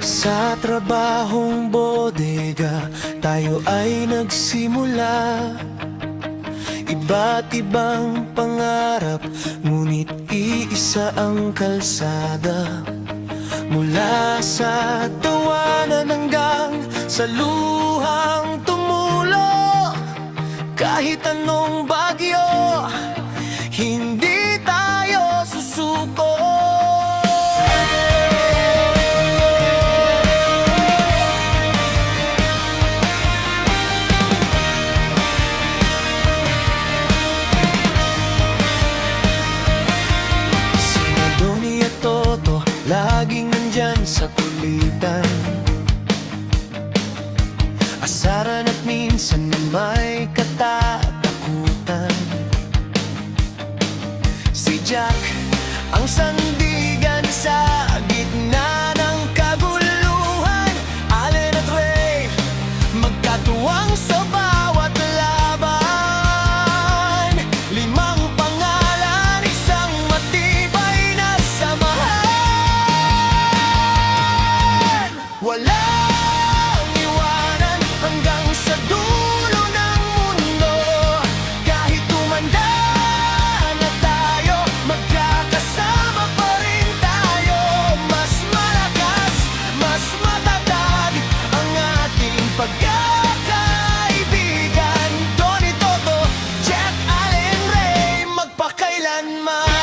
Sa trabahong bodega, tayo ay nagsimula. Iba't ibang pangarap, ngunit iisa ang kalsada. Mula sa tawanan hanggang sa luhang tumulo, kahit anong bagyo, hindi tayo susuko. Laging nandyan sa kulitan, asaran at minsan na may katatakutan. Si Jack ang sandigan sa gitna ng kaguluhan. Allen at Ray magkatuwang sa bawat laban. Limang pangalan, isang matibay na samahan. Walang iwanan hanggang sa dulo ng mundo. Kahit tumanda na tayo, magkakasama pa rin tayo. Mas malakas, mas matatag ang ating pagkakaibigan. Tony, Toto, Jack, Allen, Ray, magpakailanman.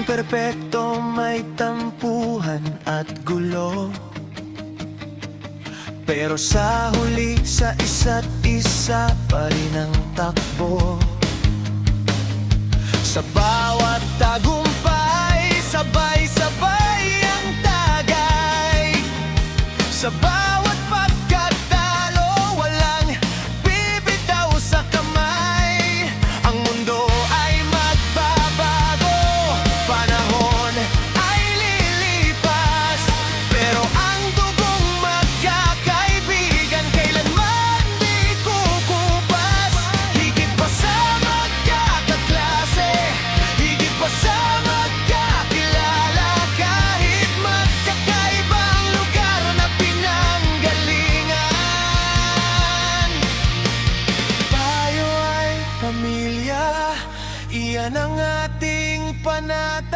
Perpekto, may tampuhan at gulo, pero sa huli sa isa't isa pa rin ang takbo. Sa bawat tagumpay, sabay-sabay ang tagay. Sa bawat pagkatalo, walang bibitaw sa kamay. Ang mundo ay magbabago, panahon ay lilipas, pero ang dugong magkakaibigan kailanman di kukupas. Higit pa sa magkakaklase, higit pa sa magkakilala, kahit magkakaibang lugar na pinanggalingan. Tayo ay pamilya, iyan ang ating panata.